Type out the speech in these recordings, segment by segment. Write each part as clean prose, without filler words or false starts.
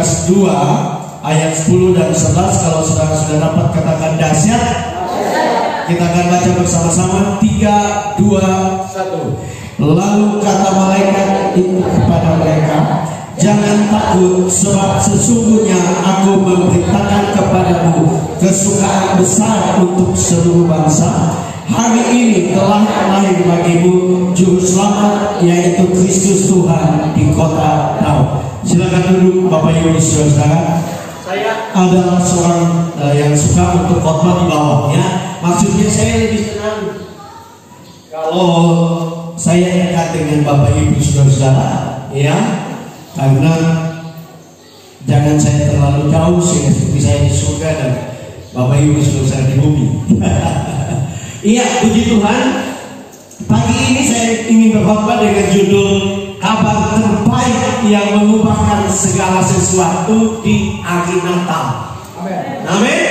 Lukas 2 ayat 10 dan 11. Kalau saudara sudah dapat, katakan dahsyat. Kita akan baca bersama-sama. 3, 2, 1. Lalu kata malaikat itu kepada mereka, jangan takut, sebab sesungguhnya aku memberitakan kepadamu kesukaan besar untuk seluruh bangsa. Hari ini telah lahir bagimu juru selamat, yaitu Kristus Tuhan di kota Daud. Silakan duduk Bapak Ibu saudara. Saya adalah seorang yang suka untuk khotbah di bawah, ya. Maksudnya saya lebih senang kalau saya dekat dengan Bapak Ibu saudara, ya. Karena jangan saya terlalu jauh sehingga seperti saya di surga dan Bapak Ibu saudara di bumi. Iya, puji Tuhan. Pagi ini saya ingin berkhotbah dengan judul kabar terbaik yang mengubahkan segala sesuatu di hari Natal. Amin.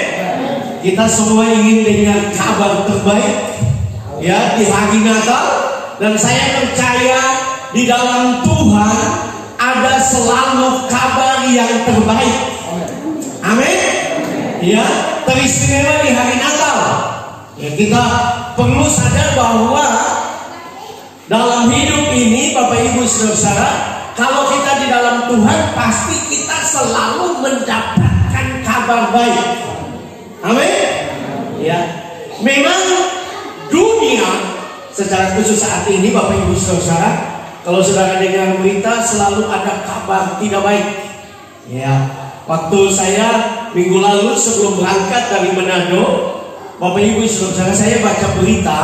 Kita semua ingin dengar kabar terbaik, ya, di hari Natal. Dan saya percaya di dalam Tuhan ada selalu kabar yang terbaik. Amin. Ya, teristimewa di hari Natal. Ya, kita perlu sadar bahwa dalam hidup ini, Bapak Ibu saudara, kalau kita di dalam Tuhan, pasti kita selalu mendapatkan kabar baik. Amin. Ya, memang dunia secara khusus saat ini, Bapak Ibu saudara, kalau saudara dengar berita selalu ada kabar tidak baik. Ya, waktu saya minggu lalu sebelum berangkat dari Manado, Bapak Ibu saudara, saya baca berita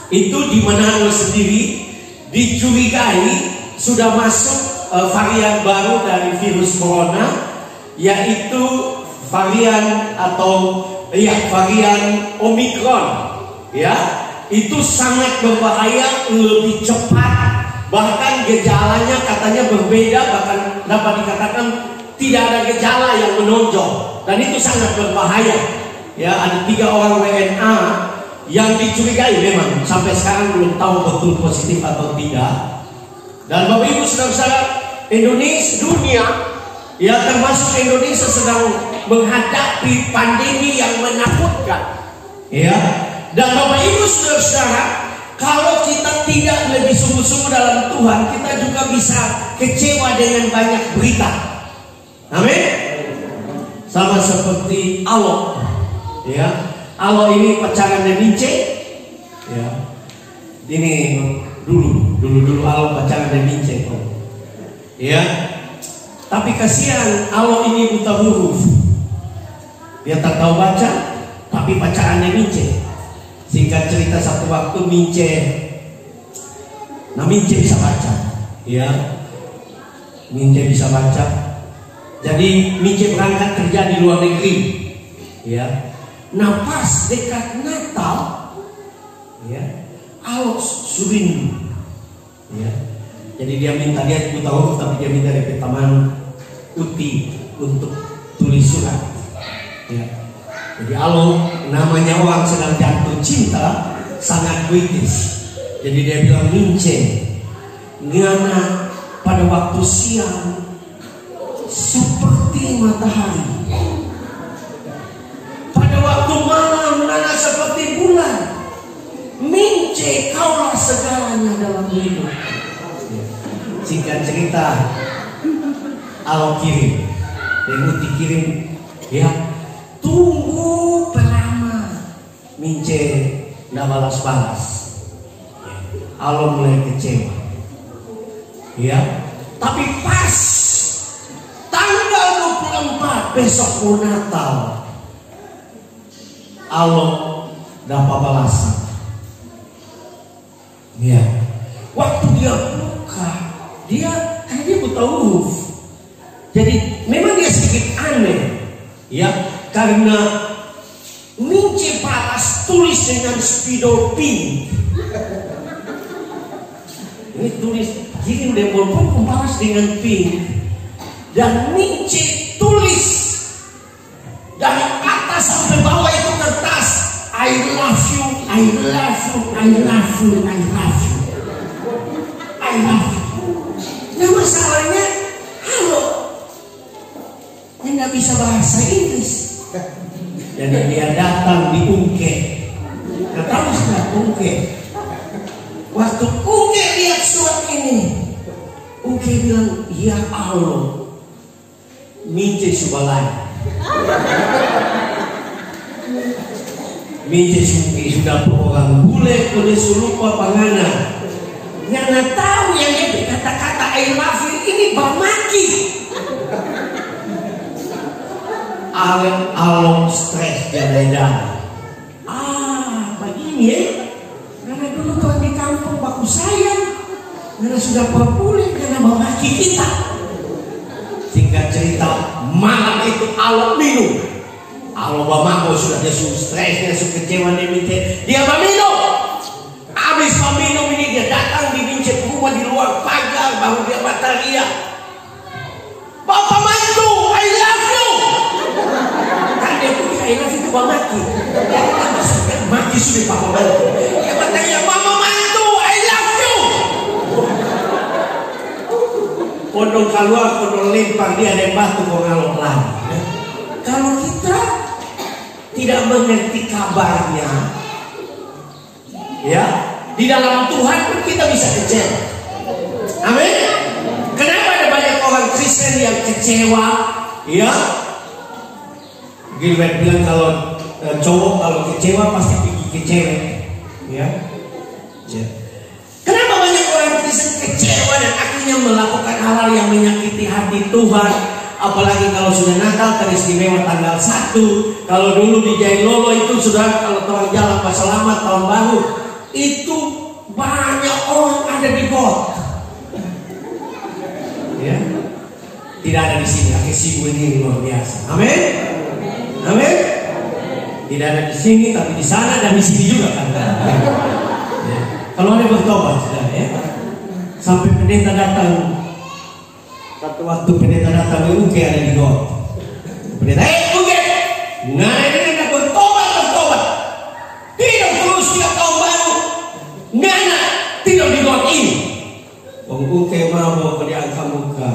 itu di Manado sendiri dicurigai sudah masuk varian baru dari virus corona, yaitu varian varian Omicron. Ya, itu sangat berbahaya, lebih cepat, bahkan gejalanya katanya berbeda, bahkan dapat dikatakan tidak ada gejala yang menonjol, dan itu sangat berbahaya. Ya, ada 3 orang WNA yang dicurigai, memang sampai sekarang belum tahu betul positif atau tidak. Dan Bapak Ibu saudara, Indonesia, dunia, ya termasuk Indonesia, sedang menghadapi pandemi yang menakutkan. Ya, dan Bapak Ibu saudara, kalau kita tidak lebih sungguh-sungguh dalam Tuhan, kita juga bisa kecewa dengan banyak berita. Amin. Sama seperti Alok. Ya, Alok ini pacarannya Mince. Ya, ini dulu Alok pacarannya Mince. Ya, tapi kasihan Alok ini buta huruf. Dia tak tahu baca, tapi pacarannya Mince. Singkat cerita, satu waktu Mince bisa baca. Ya, Mince bisa baca. Jadi Mince berangkat kerja di luar negeri. Ya. Nah, pas dekat Natal, ya, Alok surindu. Ya. Jadi dia buta huruf, tapi dia minta dari teman Uti untuk tulis surat. Ya. Jadi Alok, namanya orang sedang jatuh cinta, sangat kritis. Jadi dia bilang, Mince, ngana pada waktu siang seperti matahari, pada waktu malam nana seperti bulan. Mince, kaulah segalanya dalam hidup. Singkat cerita, Alok kirim, Uti kirim, ya, tunggu pelama. Mince nggak balas-balas. Alok mulai kecewa. Ya, tapi pas tanggal 24 besok mau Natal, Alok dapat balasan. Ya, waktu dia buka, dia buta huruf. Jadi memang dia sedikit aneh, ya, karena Mince balas tulis dengan spidol pink. Ini tulis kirim dempol pun balas dengan pink. Dan Mince tulis dari atas sampai bawah itu kertas, I love you, I love you, I love you, I love you, I love you. Nah, masalahnya, halo, bisa bahasa Inggris. Jadi dia datang di Ungke. Tahu sudah Ungke. Waktu Ungke lihat surat ini, Ungke bilang, ya Allah, mince subalai. Mince sudah orang bule kode sulupa pangana. Ngana tahu yang dia kata-kata I love you ini bamaki. Along stres dan begini ya. Karena dulu kalau di kampung baku sayang, karena sudah berpulih karena bamaki kita. Singkat cerita, malam itu Allah minum. Allah bamako sudah dia stresnya, kecewa dia minta, dia minum. Habis minum ini dia datang di bincang rumah di luar pagar, baru dia bataria. Bapak mantu, I love you. Kan dia tuh I love you itu mati. Mati sudah papa mantu. Dia bataria, mama mantu, I love you. Pondok keluar, pondok lempar dia ada batu pengalok lagi. Kalau kita tidak mengerti kabarnya, ya, di dalam Tuhan pun kita bisa kecewa. Amin. Kenapa ada banyak orang Kristen yang kecewa? Ya, Gilbert bilang kalau cowok kalau kecewa pasti pergi ke cewek. Ya. Kenapa banyak orang Kristen kecewa dan akhirnya melakukan hal-hal yang menyakiti hati Tuhan? Apalagi kalau sudah Natal, teristimewa tanggal 1. Kalau dulu di Jailolo itu sudah, kalau orang jalan pas selamat tahun baru, itu banyak orang ada di got. Ya, tidak ada di sini. Kesibu ini luar biasa. Amin, amin. Tidak ada di sini, tapi di sana dan di sini juga kan. Ya. Kalau ada bertobat, sudah ya. Sampai pendeta datang. Satu waktu pendeta datang di Ungke ada di got. Pendeta, Ungke, nah ini nak bertobat. Tidak terus tiap tahun baru. Ngana tidak di got ini. Ungke mau ke dia angkat muka.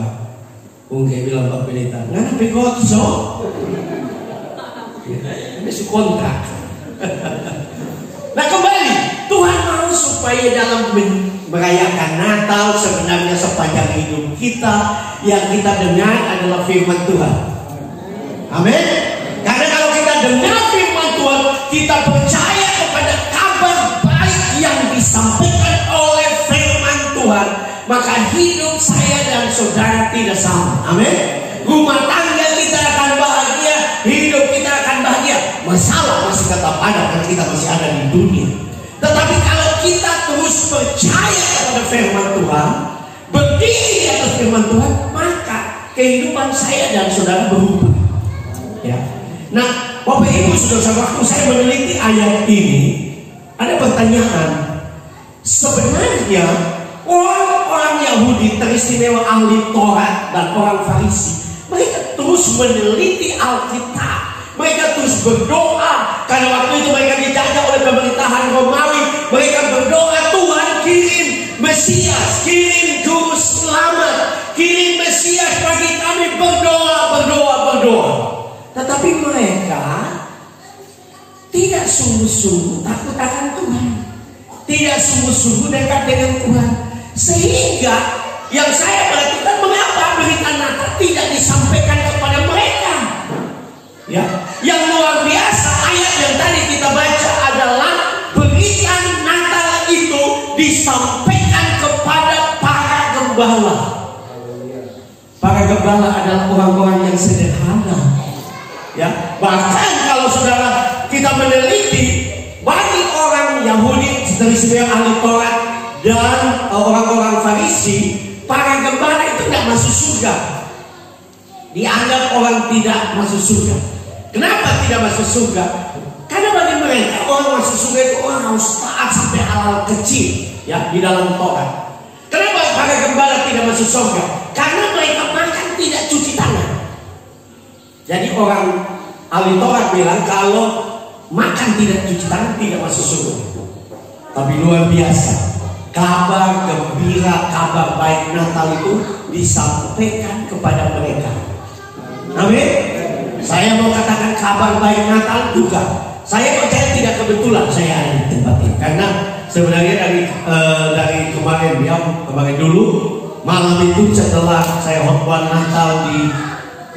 Ungke bilang Pak Pendeta, ngana di got so. Ini su kontrak. Nah kembali, Tuhan mau supaya dalam merayakan Natal sebenarnya sepanjang hidup kita yang kita dengar adalah firman Tuhan. Amin. Karena kalau kita dengar firman Tuhan, kita percaya kepada kabar baik yang disampaikan oleh firman Tuhan, maka hidup saya dan saudara tidak sama. Amin. Rumah tangga kita akan bahagia, hidup kita akan bahagia. Masalah masih tetap ada karena kita masih ada di dunia. Tetapi kalau kita terus percaya kepada firman Tuhan, berdiri atas firman Tuhan, maka kehidupan saya dan saudara berubah. Ya. Nah, Bapak Ibu saudara, waktu saya meneliti ayat ini, ada pertanyaan. Sebenarnya orang-orang Yahudi teristimewa ahli Taurat dan orang Farisi, mereka terus meneliti Alkitab. Mereka terus berdoa karena waktu itu mereka dijajah oleh pemerintahan Romawi. Mereka berdoa, Tuhan kirim Mesias, kirim juru selamat, kirim Mesias bagi kami. Berdoa. Tetapi mereka tidak sungguh-sungguh takut akan Tuhan, tidak sungguh-sungguh dekat dengan Tuhan. Sehingga yang saya perhatikan, mengapa berita Natal tidak disampaikan kepada mereka? Ya, yang luar biasa ayat yang tadi kita baca adalah berita Natal itu disampaikan kepada para gembala. Para gembala adalah orang-orang yang sederhana. Ya, bahkan kalau saudara kita meneliti bagi orang Yahudi dari sebagian ahli Taurat dan orang-orang Farisi, para gembala itu tidak masuk surga. Dianggap orang tidak masuk surga. Kenapa tidak masuk surga? Karena bagi mereka orang masuk surga itu orang harus taat sampai hal-hal kecil, ya, di dalam Taurat. Kenapa para gembala tidak masuk surga? Karena mereka makan tidak cuci tangan. Jadi orang ahli Taurat bilang kalau makan tidak cuci tangan tidak masuk surga. Tapi luar biasa, kabar gembira, kabar baik Natal itu disampaikan kepada mereka. Amin. saya mau katakan kabar baik Natal juga. Saya percaya tidak kebetulan saya ada di tempat ini, karena sebenarnya dari kemarin dulu malam itu setelah saya khotbah Natal di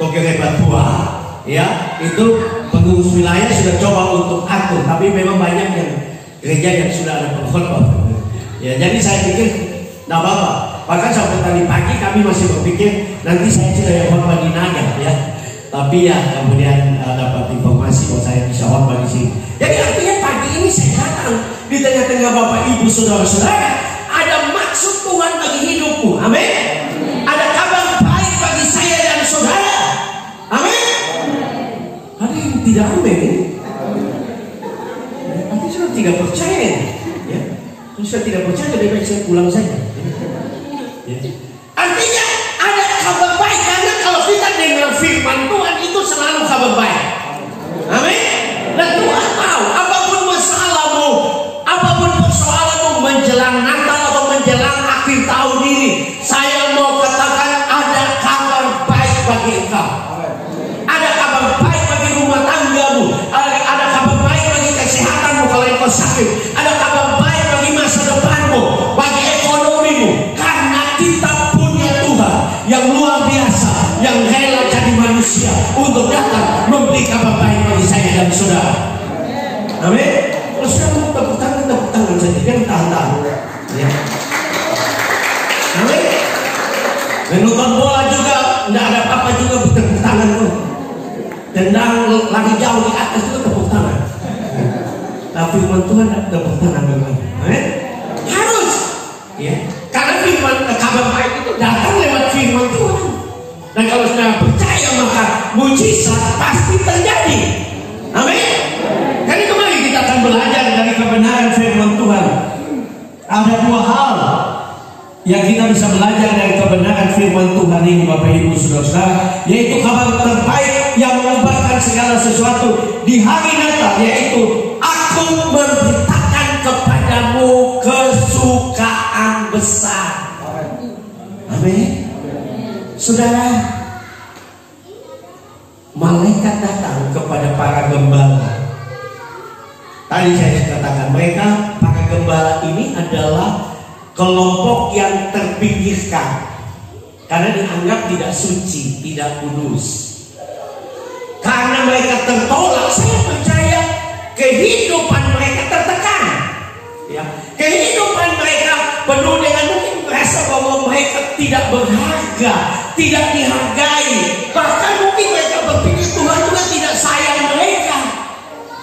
Kogere Batua, ya itu pengurus wilayah sudah coba untuk atur, tapi memang banyak yang gereja yang sudah ada pengkhotbah. Ya, jadi saya pikir tidak apa-apa. Bahkan sampai tadi pagi kami masih berpikir nanti saya sudah yang khotbah di Naga, ya. Tapi ya kemudian dapat informasi bahwa saya bisa khotbah di sini. Jadi artinya pagi ini saya datang di tengah-tengah Bapak Ibu Saudara-saudara, ada maksud Tuhan bagi hidupmu. Amin. Ada kabar baik bagi saya dan saudara. Amin. Ada yang tidak amin. Tapi saya tidak percaya. Ya. Kalau saya tidak percaya, lebih baik saya pulang saja. Ya. Artinya ada kabar baik, karena kalau kita dengar firman Tuhan itu selalu kabar baik. Amin. Dan Tuhan tahu apapun masalahmu, apapun persoalanmu menjelang Natal atau menjelang akhir tahun ini, saya mau katakan ada kabar baik bagi engkau. Ada kabar baik bagi rumah tanggamu, ada kabar baik bagi kesehatanmu kalau engkau sakit, ada kabar baik bagi masa depanmu, bagi ekonomimu, karena kita punya Tuhan yang luar biasa, yang rela jadi manusia untuk datang memberi kabar baik bagi saya dan saudara. Amin. Kalau sudah mau tepuk tangan saja, jangan tahan-tahan. Ya. Amin. Menonton bola juga tidak ada apa-apa juga bertepuk tangan tuh. Tendang lagi jauh di atas juga tepuk tangan. Tapi firman Tuhan tidak tepuk tangan memang. Amin. Harus. Ya. Karena firman kabar baik itu datang lewat firman Tuhan. Dan kalau sudah percaya maka mujizat pasti terjadi. Amin. Karena kembali kita akan belajar dari kebenaran firman Tuhan. Ada dua hal yang kita bisa belajar dari kebenaran firman Tuhan ini, Bapak Ibu Saudara, yaitu kabar terbaik yang mengubahkan segala sesuatu di hari Natal, yaitu aku memberitakan kepadamu kesukaan besar. Amin. Saudara, malaikat datang kepada para gembala. Tadi saya katakan mereka, para gembala ini adalah kelompok yang terpinggirkan karena dianggap tidak suci, tidak kudus. Karena mereka tertolak, saya percaya kehidupan mereka tertekan. Ya, kehidupan mereka penuh dengan mungkin merasa bahwa mereka tidak berharga, tidak dihargai. Bahkan mungkin mereka berpikir Tuhan juga tidak sayang mereka.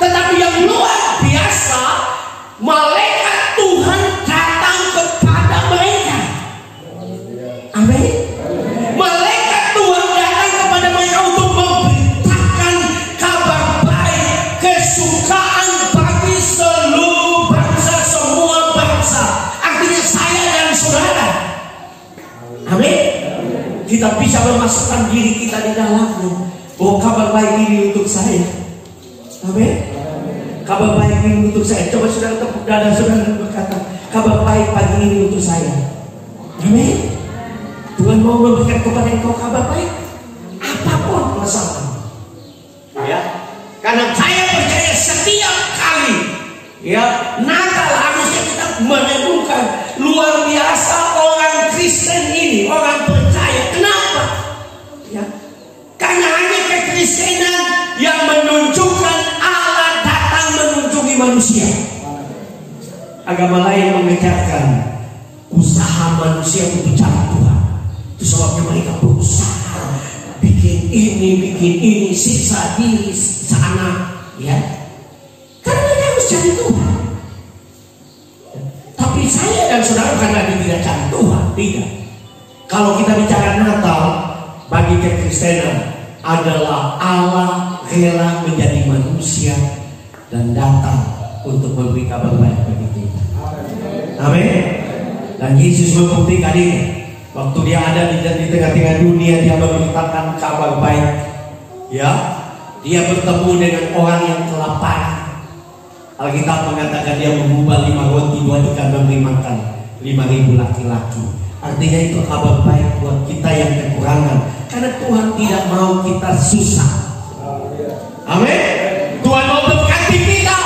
Tetapi yang luar biasa, malaikat Tuhan datang kepada mereka. Amin. Malaikat Tuhan datang kepada mereka untuk memberitakan kabar baik, kesukaan bagi seluruh bangsa, semua bangsa. Artinya saya dan saudara. Amin. Kita bisa memasukkan diri kita di dalamnya. Oh, kabar baik ini untuk saya. Amin. Kabar baik ini untuk saya. Coba saudara tepuk dada saudara berkata, kabar baik pagi ini untuk saya. Amin. Tuhan mau memberikan kepada engkau kabar baik, apapun masalah. Ya, karena saya percaya setiap kali ya Natal harusnya kita menemukan luar biasa orang Kristen ini, orang percaya. Kenapa? Ya, karena hanya kekristenan yang menunjukkan Allah datang mengunjungi manusia. Agama lain mengejarkan usaha manusia untuk cari Tuhan. Itu sebabnya mereka berusaha bikin ini, siksa diri sana, ya. Karena mereka harus cari Tuhan. Tapi saya dan saudara karena tidak cari Tuhan, tidak. Kalau kita bicara Natal bagi kekristenan adalah Allah rela menjadi manusia dan datang untuk memberi kabar baik bagi kita. Amin. Dan Yesus membuktikan ini. Waktu dia ada di tengah-tengah dunia, dia memberitakan kabar baik. Ya, dia bertemu dengan orang yang kelaparan. Alkitab mengatakan dia mengubah 5 roti 2 ikan memberi makan 5.000 laki-laki. Artinya itu kabar baik buat kita yang kekurangan. Karena Tuhan tidak mau kita susah. Amin. Tuhan mau berkati kita.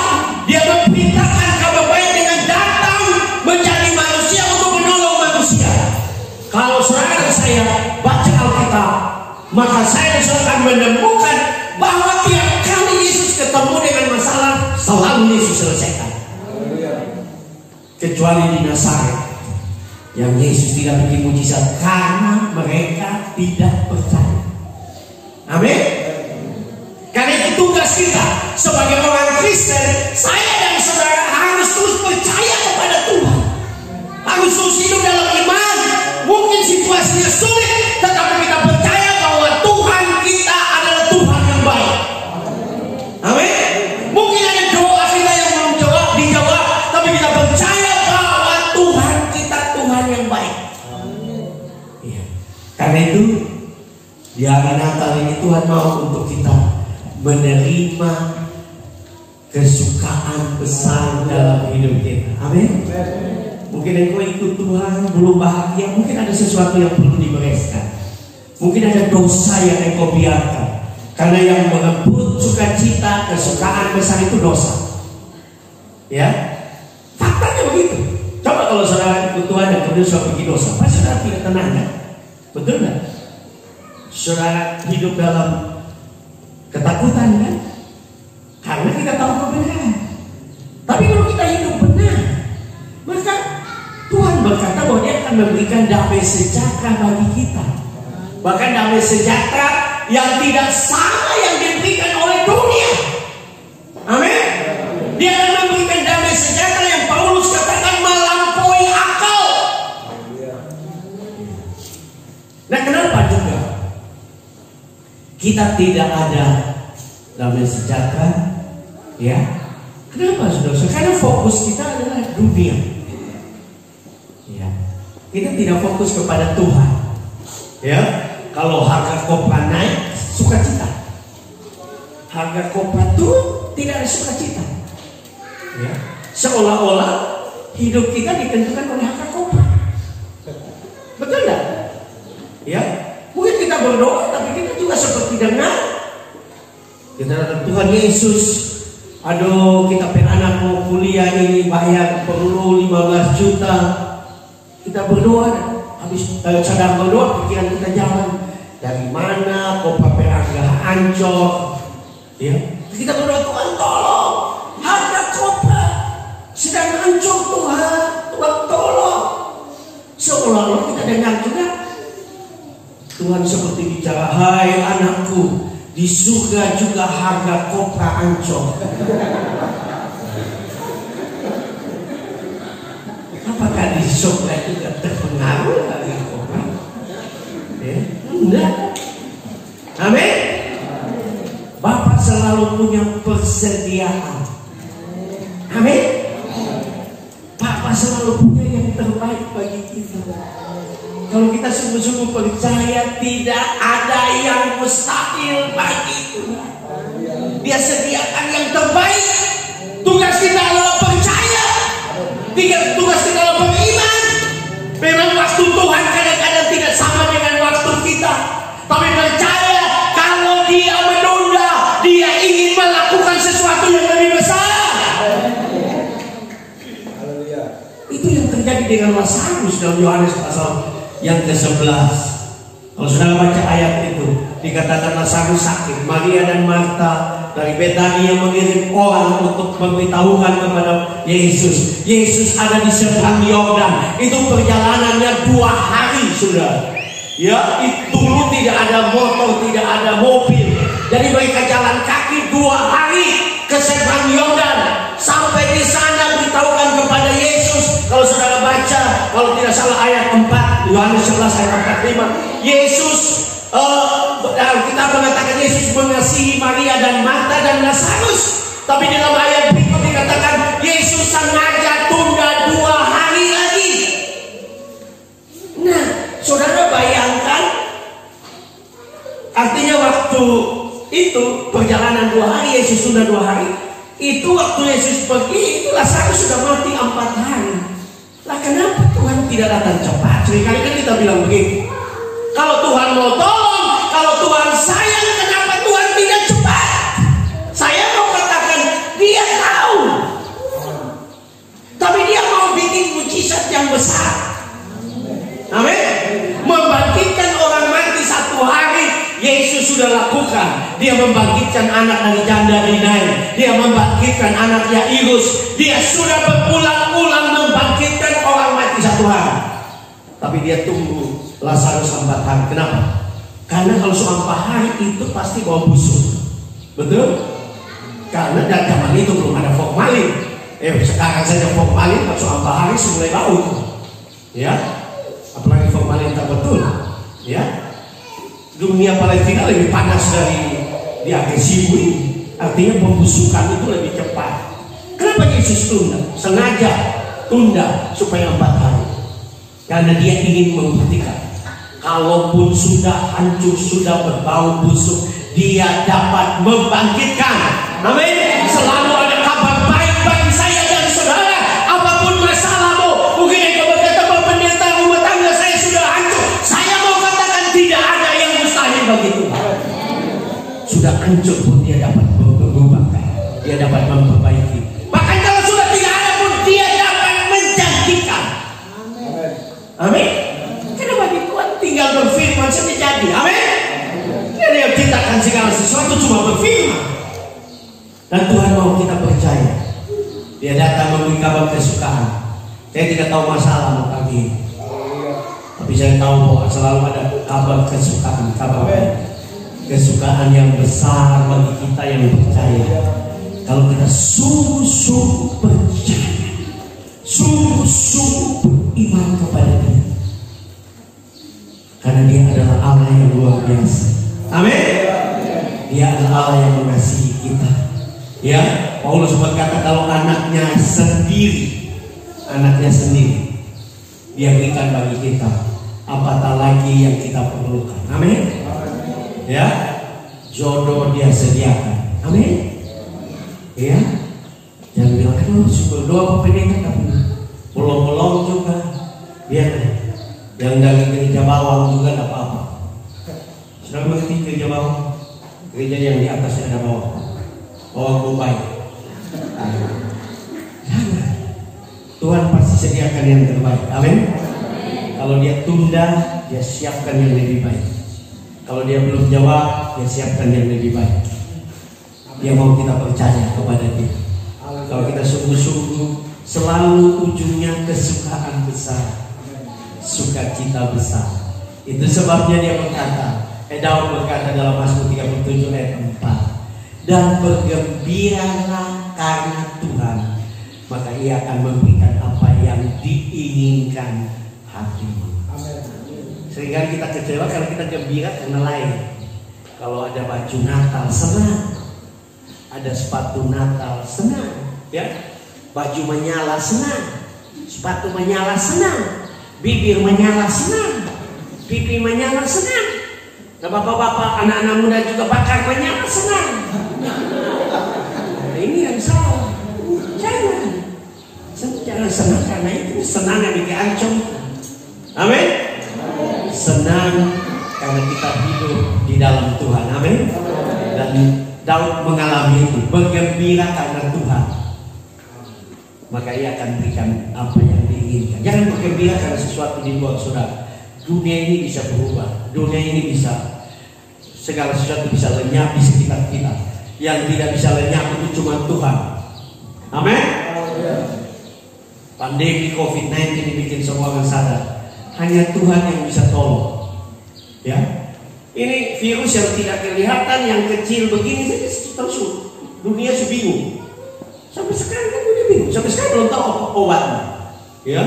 Dia memberitakan kabar baik dengan datang menjadi manusia untuk menolong manusia. Kalau saudara dan saya baca Alkitab, maka saya dan saudara akan menemukan bahwa tiap kali Yesus ketemu dengan masalah, selalu Yesus selesaikan. Kecuali di Nazaret, yang Yesus tidak bikin mujizat karena mereka tidak percaya. Amin. Karena itu tugas kita sebagai orang Kristen, saya dan saudara harus terus percaya kepada Tuhan, harus terus hidup dalam iman. Mungkin situasinya sulit, tetapi kita percaya bahwa Tuhan kita adalah Tuhan yang baik. Amin. Mungkin ada doa kita yang belum dijawab, tapi kita percaya bahwa Tuhan kita Tuhan yang baik. Ya. Karena itu di hari Natal ini Tuhan mau untuk kita menerima kesukaan besar dalam hidup kita. Amin. Mungkin engkau ikut Tuhan belum bahagia, mungkin ada sesuatu yang perlu dibereskan, mungkin ada dosa yang engkau biarkan. Karena yang merebut sukacita, kesukaan besar itu dosa. Ya, faktanya begitu. Coba kalau saudara ikut Tuhan dan kemudian saudara pergi dosa, pasti saudara tidak tenang, kan? Betul nggak? Saudara hidup dalam ketakutan, kan? Karena kita tahu kebenaran. Tapi kalau kita hidup benar, maka Tuhan berkata bahwa Dia akan memberikan damai sejahtera bagi kita. Bahkan damai sejahtera yang tidak sama yang diberikan oleh dunia. Amin. Dia akan memberikan damai sejahtera yang Paulus katakan melampaui akal. Nah, kenapa juga kita tidak ada damai sejahtera? Ya, kenapa saudara? Karena fokus kita adalah dunia. Ya, kita tidak fokus kepada Tuhan. Ya, kalau harga kopra naik, sukacita. Harga kopra turun, tidak ada sukacita. Ya, seolah-olah hidup kita ditentukan oleh harga kopra. Betul tidak? Ya, mungkin kita berdoa, tapi kita juga seperti dengar. Kita datang Tuhan Yesus. Aduh, kita pengen anak mau kuliah ini bayar perlu 15 juta. Kita berdoa, habis sedang berdoa pikiran kita jalan. Dari mana kopra perangga ancol? Ya, kita berdoa Tuhan tolong. Harga kopra sedang ancol Tuhan, Tuhan tolong. Seolah-olah kita dengar juga Tuhan seperti bicara, hai anakku, di surga juga harga kopra ancol. Apakah di surga juga terpengaruh harga kopra? Ya, enggak. Amin. Bapak selalu punya persediaan. Amin. Bapak selalu punya yang terbaik bagi kita. Kalau kita sungguh-sungguh percaya, tidak ada yang mustahil bagi Tuhan. Dia sediakan yang terbaik. Tugas kita adalah percaya. Tugas kita adalah beriman. Memang waktu Tuhan kadang-kadang tidak sama dengan waktu kita, tapi percaya kalau Dia menunda, Dia ingin melakukan sesuatu yang lebih besar. Itu yang terjadi dengan Lazarus dalam Yohanes pasal yang ke-11. Kalau saudara baca ayat itu, dikatakan Lazarus sakit. Maria dan Marta dari Betania mengirim orang untuk memberitahukan kepada Yesus. Yesus ada di seberang Yordan. Itu perjalanannya 2 hari, saudara. Ya, dulu tidak ada motor, tidak ada mobil. Jadi mereka jalan kaki 2 hari ke seberang Yordan. Sampai di sana beritahukan kepada Yesus. Kalau saudara baca, kalau tidak salah ayat 4, Yohanes 11 ayat 45, Yesus kita mengatakan Yesus mengasihi Maria dan Marta dan Lazarus. Tapi dalam ayat berikut dikatakan Yesus sengaja tunda 2 hari lagi. Nah, saudara bayangkan, artinya waktu itu perjalanan 2 hari, Yesus tunda 2 hari. Itu waktu Yesus pergi, itu Lazarus sudah mati 4 hari. Lah kenapa Tuhan tidak datang cepat? Seringkali kan kita bilang begitu. Kalau Tuhan mau tolong, kalau Tuhan sayang, kenapa Tuhan tidak cepat? Yesus sudah lakukan. Dia membangkitkan anak dari janda di Nain. Dia membangkitkan anak Yairus. Dia sudah berulang-ulang membangkitkan orang mati satu hari. Tapi dia tunggu Lazarus 4 hari. Kenapa? Karena kalau 4 hari itu pasti bau busuk. Betul? Karena dari zaman itu belum ada formalin. Sekarang saja formalin 4 hari mulai bau. Ya, apalagi formalin tak betul. Ya, dunia Palestina lebih panas dari di akhir sibu ini. Artinya pembusukan itu lebih cepat. Kenapa Yesus tunda? Sengaja tunda supaya 4 hari. Karena dia ingin membuktikan, kalaupun sudah hancur, sudah berbau busuk, dia dapat membangkitkan. Amin. Selalu ada kabar baik bagi saya dan saudara. Apapun masalahmu, mungkin yang berkata bahwa pendeta rumah tangga saya sudah hancur. Saya mau katakan tidak ada yang mustahil bagi Tuhan. Sudah hancur pun dia dapat mengubahkan, dia dapat memperbaiki. Bahkan kalau sudah tidak ada pun dia dapat menjanjikan. Amin. Karena bagi Tuhan tinggal berfirman saja jadi. Amin. Dia ciptakan segala sesuatu cuma berfirman. Dan Tuhan mau kita percaya. Dia datang memberi kabar kesukaan. Saya tidak tahu masalah pagi ini, tapi saya tahu bahwa selalu ada kabar kesukaan, kabar kesukaan yang besar bagi kita yang percaya. Kalau kita sungguh-sungguh percaya, sungguh-sungguh beriman kepada Dia, karena Dia adalah Allah yang luar biasa. Amin. Dia adalah Allah yang mengasihi kita. Ya, Paulus berkata kalau anaknya sendiri dia berikan bagi kita, apatah lagi yang kita perlukan. Amin. Ya, jodoh dia sediakan. Amin. Ya, jangan bilang kan berdoa pendeta tapi belum juga. Biar yang dari gereja bawah juga tidak apa-apa. Sudah mengerti gereja bawah? Gereja yang di atasnya ada bawah. Oh, baik. Tuhan pasti sediakan yang terbaik. Amin. Kalau dia tunda, dia siapkan yang lebih baik. Kalau dia belum jawab, dia siapkan yang lebih baik. Dia mau kita percaya kepada Dia. Kalau kita sungguh-sungguh, selalu ujungnya kesukaan besar, sukacita besar. Itu sebabnya dia berkata, Daud berkata dalam Mazmur 37 ayat 4, dan bergembiralah karena Tuhan, maka Ia akan memberikan apa yang diinginkan hatimu. Seringkali kita kecewa kalau kita gembira karena lain. Kalau ada baju Natal senang, ada sepatu Natal senang, ya, baju menyala senang, sepatu menyala senang, bibir menyala senang, pipi menyala senang. Nah, bapak-bapak, anak-anak muda juga bakar menyala senang. Nah, ini yang salah. Jangan senang karena itu senang yang diancam. Amin. Senang karena kita hidup di dalam Tuhan. Amin. Dan Daud mengalami itu, bergembira karena Tuhan, maka Ia akan berikan apa yang diinginkan. Jangan bergembira karena sesuatu di luar saudara. Dunia ini bisa berubah, dunia ini bisa, segala sesuatu bisa lenyap di sekitar kita. Yang tidak bisa lenyap itu cuma Tuhan. Amin. Pandemi COVID-19 ini bikin semua orang sadar, hanya Tuhan yang bisa tolong. Ya, ini virus yang tidak kelihatan, yang kecil begini saja terus dunia bingung. Sampai sekarang kan dunia bingung, sampai sekarang belum tahu obatnya. Ya,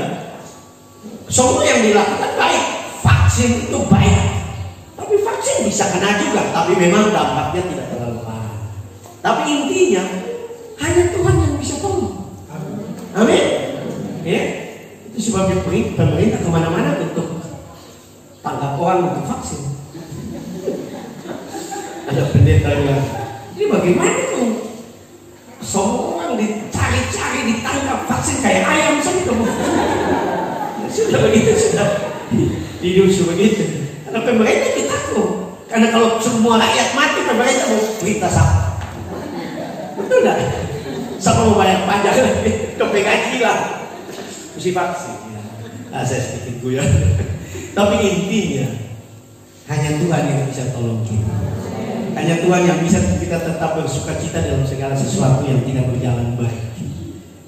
semua yang dilakukan baik, vaksin itu baik, tapi vaksin bisa kena juga, tapi memang dampaknya tidak terlalu parah. Tapi intinya hanya Tuhan yang bisa tolong. Amin. Ya, itu sebabnya pemerintah kemana-mana untuk tangkap orang untuk vaksin. Ada pendeta yang, ini bagaimana tuh? Semua orang dicari-cari, ditangkap vaksin kayak ayam saja kamu. Sudah begitu, sudah hidup begitu. Karena pemerintah kita takut. Karena kalau semua rakyat mati, pemerintah mau berita siapa? Betul nggak? Siapa mau bayar pajak? Kepegaji lah. Mesti vaksin. Nah, saya sedikit guyon. Tapi intinya Hanya Tuhan yang bisa tolong kita. Hanya Tuhan yang bisa kita tetap bersuka cita dalam segala sesuatu yang tidak berjalan baik.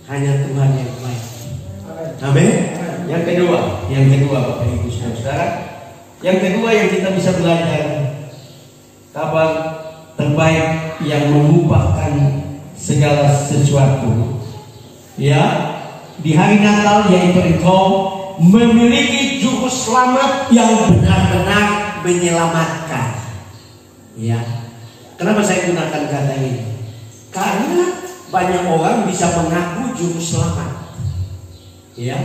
Hanya Tuhan yang baik. Amin. Yang kedua Bapak Ibu Saudara, yang kedua yang kita bisa belajar, kabar terbaik yang melupakan segala sesuatu. Ya, di hari Natal yaitu engkau memiliki juru selamat yang benar-benar menyelamatkan. Ya, kenapa saya gunakan kata ini? Karena banyak orang bisa mengaku juru selamat, ya,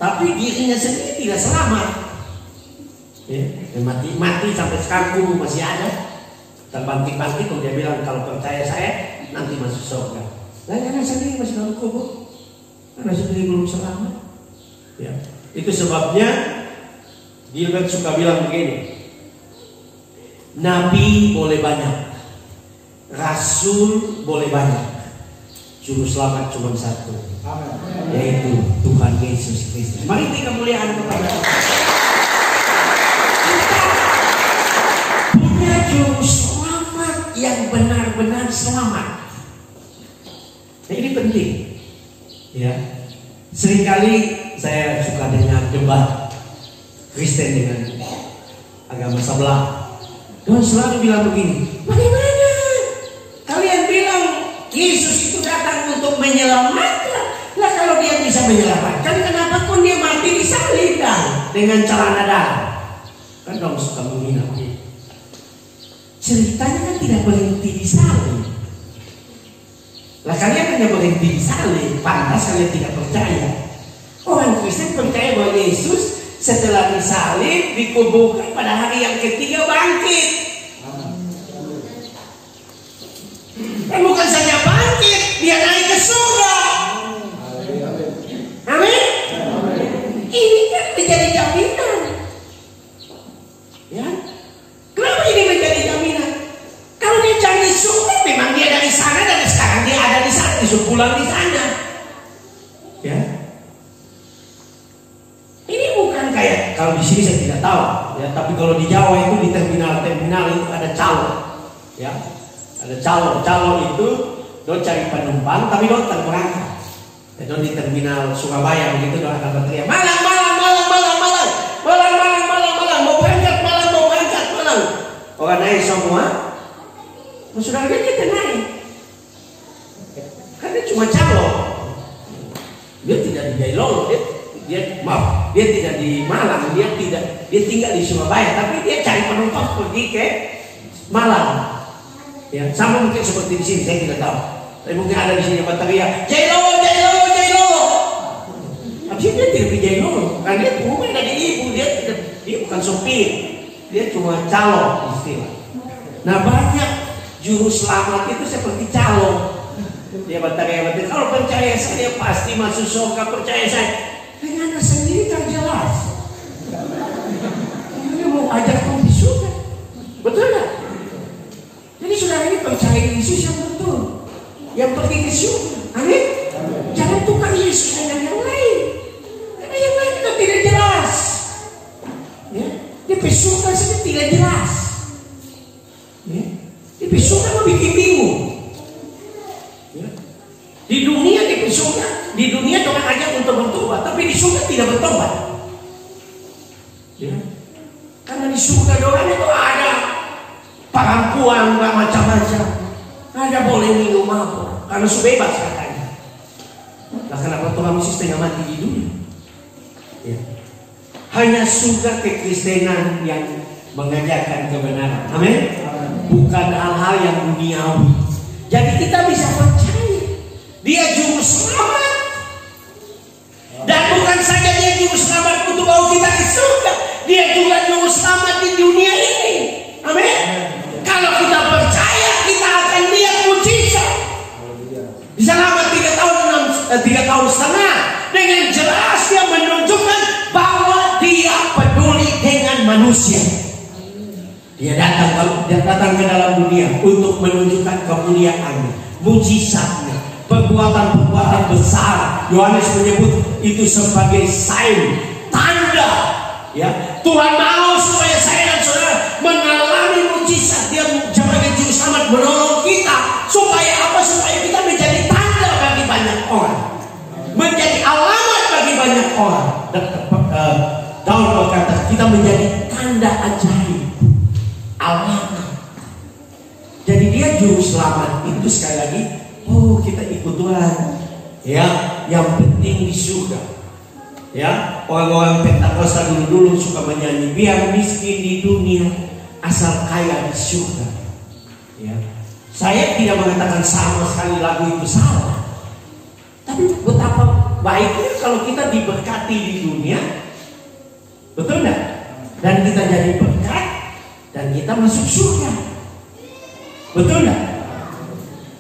tapi dirinya sendiri tidak selamat. Ya, mati sampai sekarang masih ada. Terbangkit-bangkit kalau dia bilang kalau percaya saya nanti masuk surga. Nah, karena sendiri masih dalam kubur, karena sendiri belum selamat. Ya, itu sebabnya Gilbert suka bilang begini. Nabi boleh banyak, Rasul boleh banyak, juru selamat cuma satu, yaitu Tuhan Yesus Kristus. Mari kita kemuliaan kepada Allah. Kita punya juru selamat yang benar-benar selamat. Nah, ini penting. Ya, seringkali saya suka dengar debat Kristen dengan agama sebelah. Tuhan selalu bilang begini, bagaimana kalian bilang Yesus itu datang untuk menyelamatkan? Lah kalau dia bisa menyelamatkan, kenapa pun dia mati disalib dengan celana darah? Kan dong suka menghina. Ceritanya kan tidak berhenti disalib. Lah kalian hanya berhenti disalib, pantas kalian tidak percaya. Orang Kristen percaya bahwa Yesus setelah disalib dikuburkan pada hari yang ketiga bangkit. Dan bukan saja bangkit, dia naik ke surga. Amin. Ini kan menjadi jaminan. Ya, kenapa ini menjadi jaminan? Kalau dia janji surga, memang dia dari sana dan sekarang dia ada di sana, disuruh pulang di sana. Ya. Kayak kalau di sini saya tidak tahu, ya, tapi kalau di Jawa itu di terminal itu ada calo, ya, ada calo itu do cari penumpang, tapi do berangkat. Ya, do di terminal Surabaya begitu do akan berteriak malang, mau berangkat, orang naik semua, saudara kita naik, karena cuma calo, dia tidak di Jailolo, dia tidak di Malang, dia tinggal di Surabaya, tapi dia cari penumpang pergi ke Malang. Ya, sama mungkin seperti di sini, saya tidak tahu. Tapi mungkin ada di sini yang berteriak, Jailolo. Habisnya dia tidak di Jailolo, karena dia rumah dari ibu, dia bukan sopir, dia cuma calo istilah. Nah, banyak juru selamat itu seperti calo. Dia berteriak, kalau percaya saya pasti masuk surga, percaya saya. Dengan sendiri tak jelas. Dia mau ajak kau di surga, betul tak? Jadi saudara ini percaya Yesus yang betul, yang pergi ke surga. Amin. Jangan tukar Yesus dengan yang lain, karena yang lain itu tidak jelas. Ya, dia pergi surga saja tidak jelas. Ya, dia pergi surga mau bikin bingung. Ya. Di dunia dia pergi surga. Di dunia cuma ajak untuk bertobat, tapi di surga tidak bertobat. Ya. Karena di surga doang itu ada perempuan macam-macam, ada boleh minum apa, karena sudah bebas katanya. Nah, kenapa Tuhan mesti setengah mati di dunia? Ya. Hanya surga kekristenan yang mengajarkan kebenaran. Amin. Bukan hal-hal yang duniawi. Jadi kita bisa percaya dia juru selamat. Dan bukan saja dia juru selamat untuk bawa kita ke surga, dia juga juru selamat di dunia ini. Amin. Kalau kita percaya, kita akan lihat mujizat. Selama 3 tahun setengah, dengan jelas dia menunjukkan bahwa dia peduli dengan manusia. Dia datang ke dalam dunia untuk menunjukkan kemuliaannya, mujizatnya, perbuatan-perbuatan besar. Yohanes menyebut itu sebagai sign, tanda. Ya, Tuhan mau supaya saya dan saudara mengalami mujizat, dia sebagai juru selamat menolong kita supaya apa? Supaya kita menjadi tanda bagi banyak orang, menjadi alamat bagi banyak orang. Daud berkata kita menjadi tanda ajaib, alamat. Jadi dia juru selamat itu sekali lagi. Oh, kita ikut Tuhan, ya. Yang penting di surga. Ya, orang-orang Pentakosta dulu suka menyanyi, biar miskin di dunia, asal kaya di surga. Ya, saya tidak mengatakan sama sekali lagu itu salah, tapi betapa baiknya kalau kita diberkati di dunia, betul nggak? Dan kita jadi berkat dan kita masuk surga, betul nggak?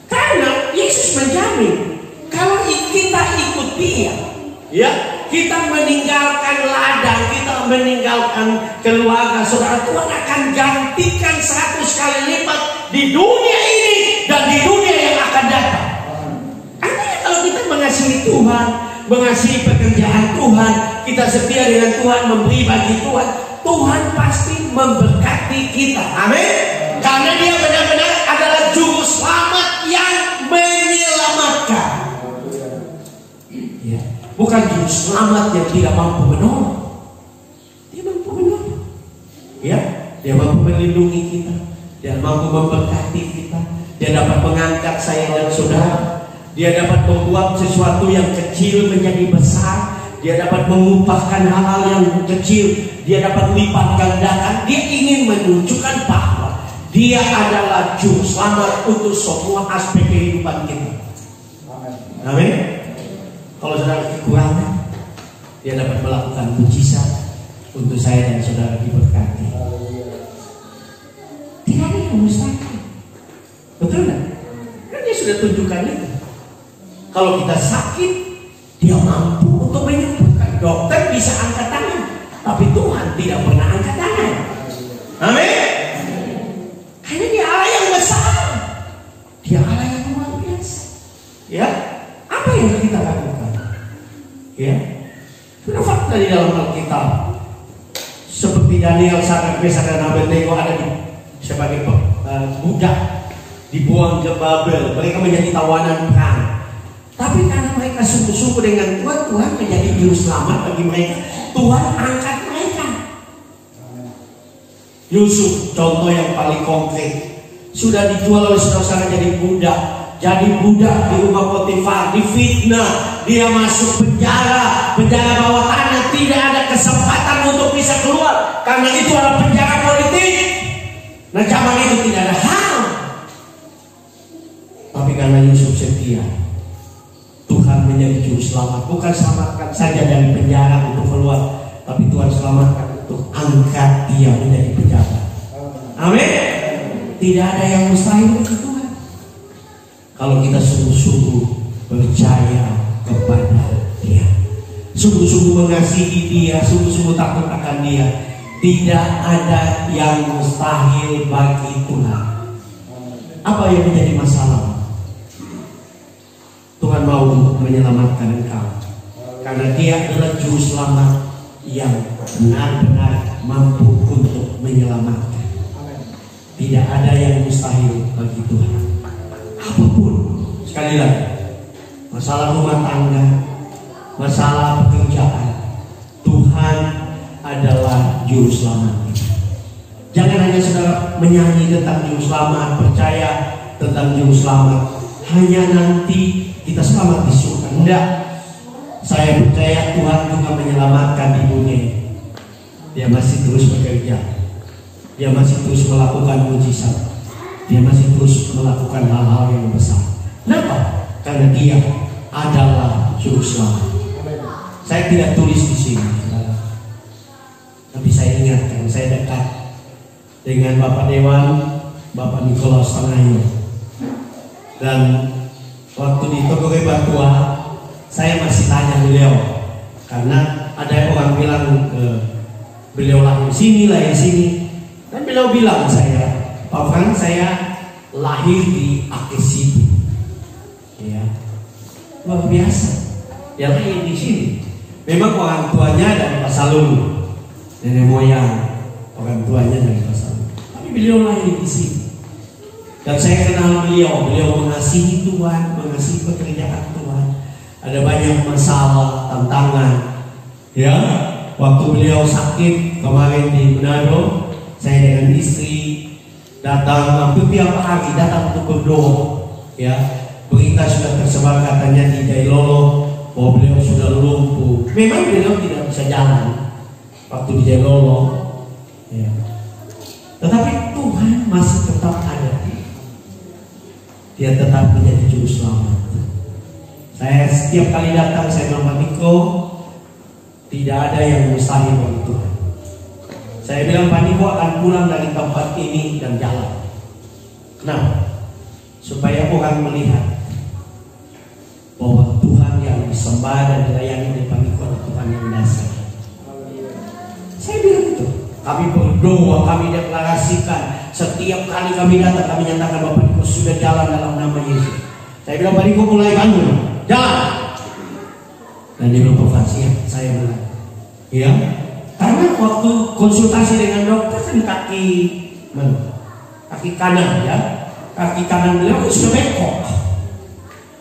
Karena Yesus menjamin kalau kita ikut Dia, ya. Kita meninggalkan ladang, kita meninggalkan keluarga, saudara, Tuhan akan gantikan 100 kali lipat di dunia ini dan di dunia yang akan datang. Artinya kalau kita mengasihi Tuhan, mengasihi pekerjaan Tuhan, kita setia dengan Tuhan, memberi bagi Tuhan, Tuhan pasti memberkati kita. Amin. Karena Dia benar-benar adalah juru selamat yang menyelamatkan. Ya. Bukan juru selamat yang tidak mampu menolong. Dia mampu menolong. Ya, dia mampu melindungi kita. Dia mampu memberkati kita. Dia dapat mengangkat saya dan saudara. Dia dapat membuat sesuatu yang kecil menjadi besar. Dia dapat mengubahkan hal-hal yang kecil. Dia dapat lipat gandakan. Dia ingin menunjukkan bahwa Dia adalah juru selamat untuk semua aspek kehidupan kita. Amin. Kalau saudara kekurangan, Dia dapat melakukan mujizat untuk saya dan saudara diberkati. Tidak ada yang mustahil. Betul nggak? Kan Dia sudah tunjukkan itu. Kalau kita sakit, Dia mampu untuk menyembuhkan. Dokter bisa angkat tangan, tapi Tuhan tidak pernah angkat tangan. Amin. Karena Dia Allah yang besar, Dia Allah yang luar biasa. Ya, apa yang kita lakukan? Ya, sudah fakta di dalam Alkitab. Seperti Daniel, Sadrak, Mesak dan Abednego ada sebagai budak dibuang ke Babel. Mereka menjadi tawanan perang. Tapi karena mereka sungguh-sungguh dengan Tuhan, Tuhan menjadi juru selamat bagi mereka. Tuhan angkat mereka. Yusuf, contoh yang paling konkret, sudah dijual oleh saudara-saudara jadi budak. Jadi budak di rumah Potifar, difitnah, dia masuk penjara bawah tanah, tidak ada kesempatan untuk bisa keluar karena itu adalah penjara politik. Nah, zaman itu tidak ada hal. Tapi karena Yusuf setia, Tuhan menjadi juru selamat. Bukan selamatkan saja dari penjara untuk keluar, tapi Tuhan selamatkan untuk angkat dia menjadi pejabat. Amin. Tidak ada yang mustahil bagi Tuhan. Kalau kita sungguh-sungguh percaya kepada Dia, sungguh-sungguh mengasihi Dia, sungguh-sungguh takut akan Dia, tidak ada yang mustahil bagi Tuhan. Apa yang menjadi masalah? Tuhan mau untuk menyelamatkan engkau, karena Dia adalah juru selamat yang benar-benar mampu untuk menyelamatkan. Tidak ada yang mustahil bagi Tuhan. Apapun, sekali lagi, masalah rumah tangga, masalah pekerjaan, Tuhan adalah juru selamat kita. Jangan hanya saudara menyanyi tentang juru selamat, percaya tentang juru selamat, hanya nanti kita selamat di surga. Enggak, saya percaya Tuhan juga menyelamatkan di dunia. Dia masih terus bekerja, Dia masih terus melakukan mujizat, Dia masih terus melakukan hal-hal yang besar. Kenapa? Karena Dia adalah juru selamat. Saya tidak tulis di sini, tapi saya ingatkan, saya dekat dengan Bapak Dewan, Bapak Nikolaus Tanayo, dan waktu di Togore Batua, saya masih tanya beliau, karena ada orang bilang beliau lahir sini, dan beliau bilang saya, Pak Frank, saya lahir di Akesibu, ya, luar biasa. Dia lahir di sini. Memang orang tuanya dari Pasalulu, nenek moyang orang tuanya dari Pasalulu. beliau lahir di sini. Dan saya kenal beliau mengasihi Tuhan, mengasihi pekerjaan Tuhan. Ada banyak masalah, tantangan. Ya, waktu beliau sakit kemarin di Manado, saya dengan istri datang hampir tiap hari datang untuk berdoa. Ya, berita sudah tersebar katanya di Jailolo bahwa beliau sudah lumpuh. Memang beliau tidak bisa jalan waktu di Jailolo. Ya. Tetapi Tuhan masih tetap ada. Dia tetap menjadi juru selamat. Saya setiap kali datang saya bilang, Pak Niko, tidak ada yang mustahil bagi Tuhan. Saya bilang, Pak Niko akan pulang dari tempat ini dan jalan. Kenapa? Supaya orang melihat bahwa Tuhan yang disembah dan dilayani oleh Pak Niko adalah Tuhan yang dasar. Saya bilang itu. Kami berdoa, kami deklarasikan. Setiap kali kami datang, kami nyatakan Bapak Niko sudah jalan dalam nama Yesus. Saya bilang, Pak Niko mulai bangun, jalan. Dan dia bilang, Pak ya, saya bilang, ya. Karena waktu konsultasi dengan dokter kan kaki kanan ya, kaki kanan beliau sudah bengkok.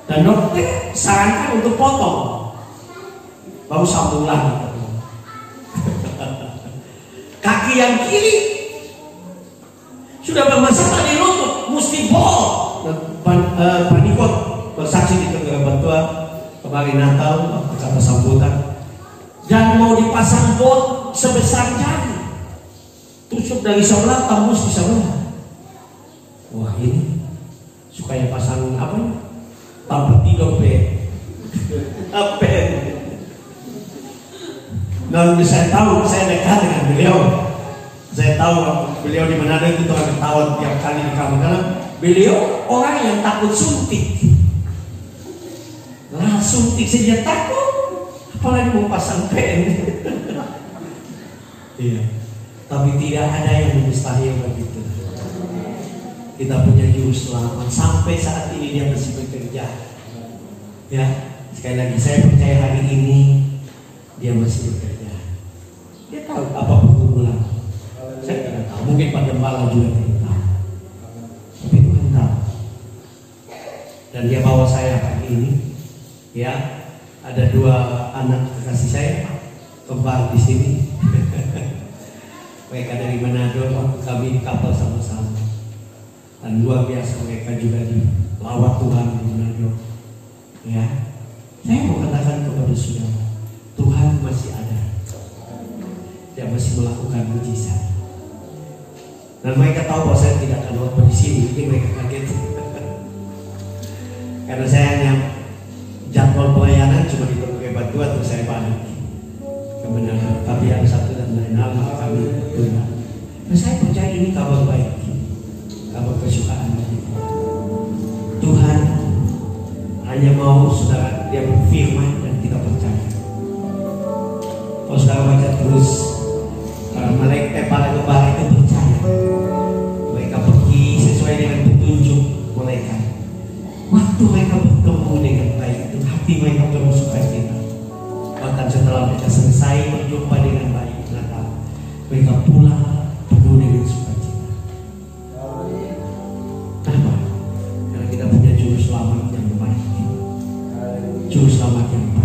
Dan dokter sarankan untuk potong, baru sambung lagi. Kaki yang kiri sudah bermasalah di lutut, mesti bol. Pak Niko bersaksi di Kegeraban Tua kemarin Natal waktu kata sambutan, dan mau dipasang bot sebesar jari, tusuk dari sebelah tembus di sebelah. Wah, ini supaya pasang apa? Tampil tidur apa? Dan saya tahu, saya dekat dengan beliau. Saya tahu beliau di Manado itu orang ketawa tiap kali di kamu, karena beliau orang yang takut suntik. Lah suntik saja takut, apalagi mau pasang pen. Iya. Tapi tidak ada yang mustahil begitu. Kita punya juru selamat. Sampai saat ini dia masih bekerja. Ya, sekali lagi saya percaya hari ini dia masih bekerja. Dia tahu apa pergumulan. Saya tidak tahu. Mungkin Pak Gembala juga tidak tahu. Tapi Tuhan tahu. Dan dia bawa saya hari ini. Ya, ada 2 anak kekasih saya kembar di sini. Mereka dari Manado, kami di kapal sama-sama. Dan luar biasa mereka juga dilawat Tuhan di Manado. Ya, saya mau katakan kepada saudara, Tuhan masih ada. Dia masih melakukan mujizat. Dan mereka tahu bahwa saya tidak akan waktu di sini, jadi mereka kaget. Karena saya hanya jadwal pelayanan cuma di Kegeraban Tua, terus saya balik ke Manado. Tapi ada satu dan lain hal kami tunda. Dan saya percaya ini kabar baik, kabar kesukaan bagi Tuhan. Hanya mau saudara dia berfirman dan kita percaya. Kalau saudara baca terus, para gembala itu percaya. Mereka pergi sesuai dengan petunjuk mereka. Waktu mereka bertemu dengan baik itu, hati mereka penuh sukacita. Bahkan setelah mereka selesai berjumpa dengan baik Natal, mereka pulang penuh dengan sukacita. Kenapa? Karena kita punya juru selamat yang baik. Juru selamat yang baik.